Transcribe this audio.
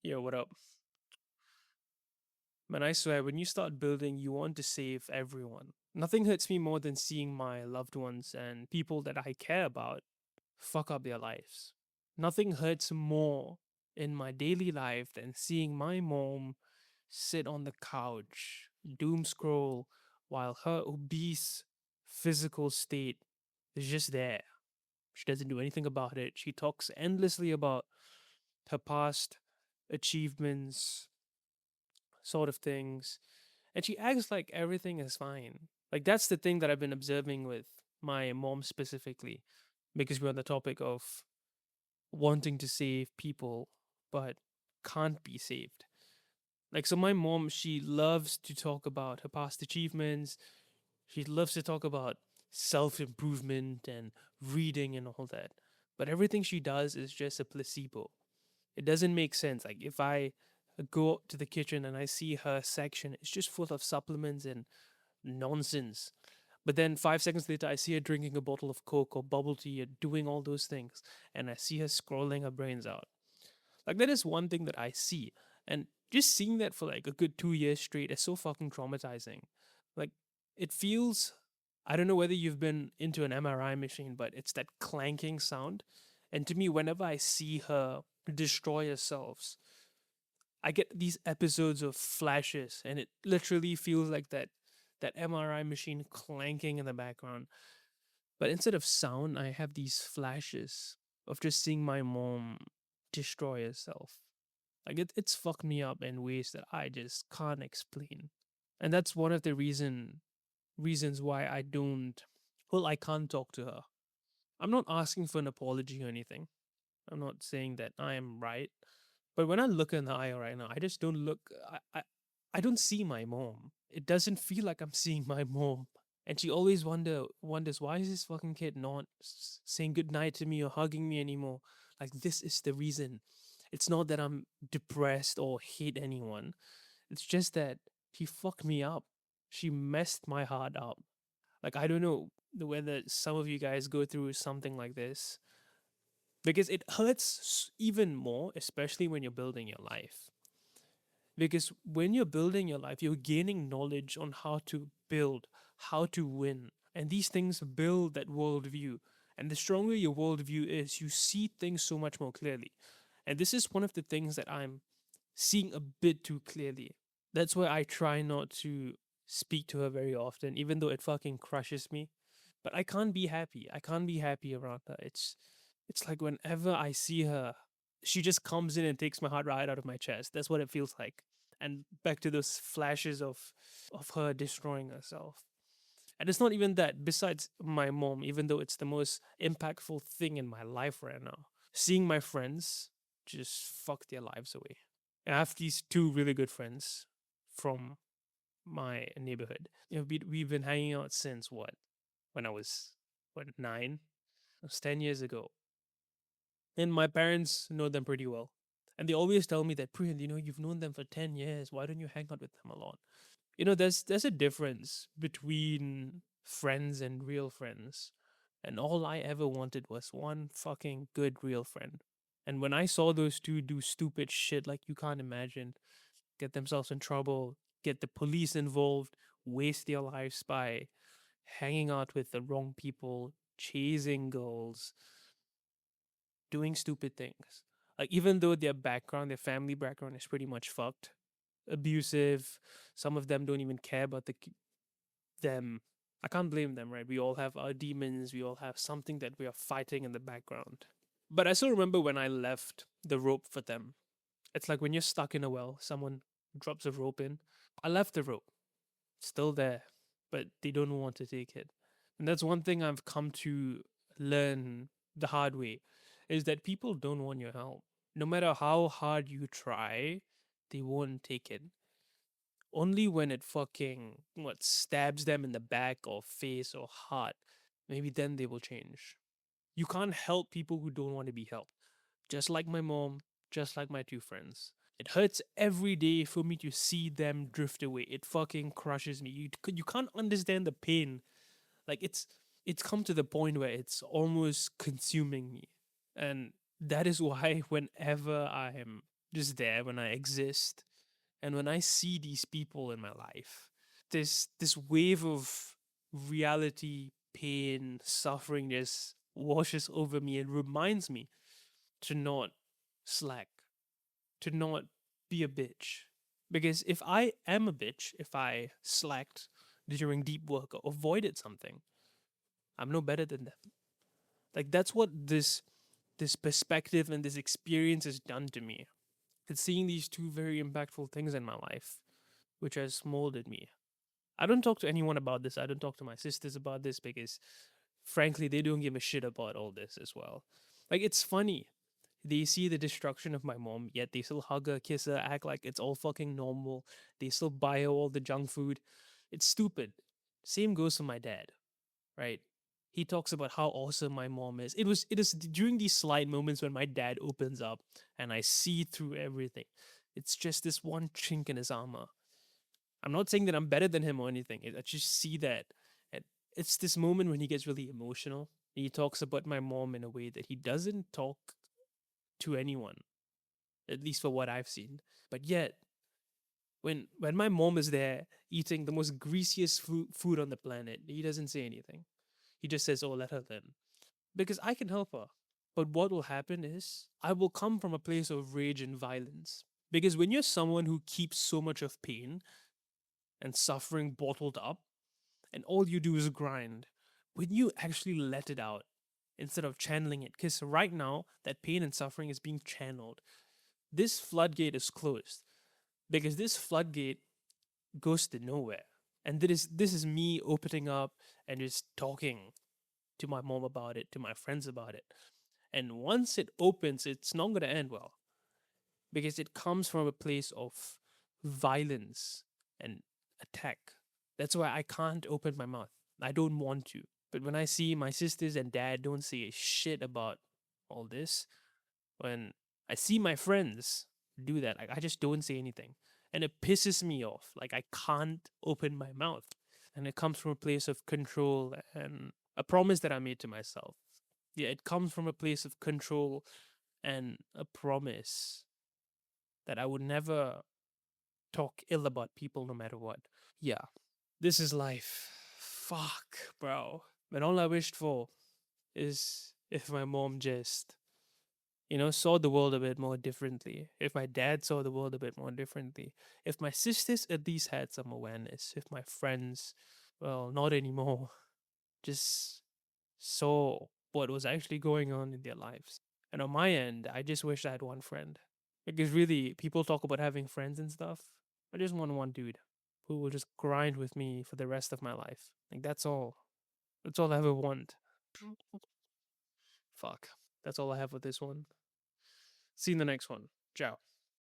Yo, what up? Man, I swear, when you start building, you want to save everyone. Nothing hurts me more than seeing my loved ones and people that I care about fuck up their lives. Nothing hurts more in my daily life than seeing my mom sit on the couch, doom scroll, while her obese physical state is just there. She doesn't do anything about it. She talks endlessly about her past achievements, sort of things. And she acts like everything is fine. Like that's the thing that I've been observing with my mom specifically, because we're on the topic of wanting to save people but can't be saved. Like so my mom, she loves to talk about her past achievements. She loves to talk about self-improvement and reading and all that. But everything she does is just a placebo. It doesn't make sense. Like if I go to the kitchen and I see her section, it's just full of supplements and nonsense. But then 5 seconds later, I see her drinking a bottle of Coke or bubble tea or doing all those things, and I see her scrolling her brains out. Like that is one thing that I see, and just seeing that for like a good 2 years straight is so fucking traumatizing. Like it feels. I don't know whether you've been into an MRI machine, but it's that clanking sound. And to me, whenever I see her destroy herself, I get these episodes of flashes, and it literally feels like that MRI machine clanking in the background. But instead of sound, I have these flashes of just seeing my mom destroy herself. Like it's fucked me up in ways that I just can't explain. And that's one of the reasons why I can't talk to her. I'm not asking for an apology or anything. I'm not saying that I am right. But when I look in the eye right now, I just don't look. I don't see my mom. It doesn't feel like I'm seeing my mom. And she always wonders why is this fucking kid not saying goodnight to me or hugging me anymore. Like this is the reason. It's not that I'm depressed or hate anyone. It's just that she fucked me up. She messed my heart up. Like I don't know whether some of you guys go through something like this, because it hurts even more, especially when you're building your life. Because when you're building your life, you're gaining knowledge on how to build, how to win. And these things build that worldview. And the stronger your worldview is, you see things so much more clearly. And this is one of the things that I'm seeing a bit too clearly. That's why I try not to speak to her very often, even though it fucking crushes me. But I can't be happy. I can't be happy around her. It's like whenever I see her, she just comes in and takes my heart right out of my chest. That's what it feels like. And back to those flashes of her destroying herself. And it's not even that. Besides my mom, even though it's the most impactful thing in my life right now, seeing my friends just fuck their lives away. I have these two really good friends from my neighborhood. We've been hanging out since what? When I was, what, 9? It was 10 years ago. And my parents know them pretty well. And they always tell me that, Priyan, you've known them for 10 years. Why don't you hang out with them a lot? There's a difference between friends and real friends. And all I ever wanted was one fucking good real friend. And when I saw those two do stupid shit like you can't imagine, get themselves in trouble, get the police involved, waste their lives by hanging out with the wrong people, chasing girls, doing stupid things. Like even though their family background is pretty much fucked, abusive, some of them don't even care about them. I can't blame them, right? We all have our demons, we all have something that we are fighting in the background. But I still remember when I left the rope for them. It's like when you're stuck in a well, someone drops a rope in. I left the rope, still there, but they don't want to take it. And that's one thing I've come to learn the hard way, is that people don't want your help. No matter how hard you try, they won't take it. Only when it fucking stabs them in the back or face or heart, maybe then they will change. You can't help people who don't want to be helped. Just like my mom, just like my two friends. It hurts every day for me to see them drift away. It fucking crushes me. You can't understand the pain. Like it's come to the point where it's almost consuming me. And that is why whenever I am just there when I exist. And when I see these people in my life, this wave of reality, pain, suffering just washes over me and reminds me to not slack, to not be a bitch. Because if I am a bitch, if I slacked during deep work or avoided something, I'm no better than them. Like that's what this perspective and this experience has done to me. It's seeing these two very impactful things in my life, which has molded me. I don't talk to anyone about this. I don't talk to my sisters about this because, frankly, they don't give a shit about all this as well. Like, it's funny. They see the destruction of my mom, yet they still hug her, kiss her, act like it's all fucking normal. They still buy her all the junk food. It's stupid. Same goes for my dad, right? He talks about how awesome my mom is. It is during these slight moments when my dad opens up and I see through everything. It's just this one chink in his armor. I'm not saying that I'm better than him or anything. I just see that. And it's this moment when he gets really emotional. He talks about my mom in a way that he doesn't talk to anyone, at least for what I've seen. But yet, when my mom is there eating the most greasiest food on the planet, he doesn't say anything. He just says, "Oh, let her then," because I can help her. But what will happen is I will come from a place of rage and violence. Because when you're someone who keeps so much of pain and suffering bottled up, and all you do is grind, when you actually let it out instead of channeling it, because right now that pain and suffering is being channeled, this floodgate is closed because this floodgate goes to nowhere. And this is me opening up and just talking to my mom about it, to my friends about it. And once it opens, it's not going to end well because it comes from a place of violence and attack. That's why I can't open my mouth. I don't want to. But when I see my sisters and dad don't say a shit about all this, when I see my friends do that, like I just don't say anything. And it pisses me off. Like I can't open my mouth. And it comes from a place of control and a promise that I made to myself. Yeah, it comes from a place of control and a promise that I would never talk ill about people no matter what. Yeah, this is life. Fuck, bro. And all I wished for is if my mom just, saw the world a bit more differently. If my dad saw the world a bit more differently. If my sisters at least had some awareness. If my friends, well, not anymore, just saw what was actually going on in their lives. And on my end, I just wish I had one friend. Because really, people talk about having friends and stuff. I just want one dude who will just grind with me for the rest of my life. Like, that's all. That's all I ever want. Fuck. That's all I have with this one. See you in the next one. Ciao.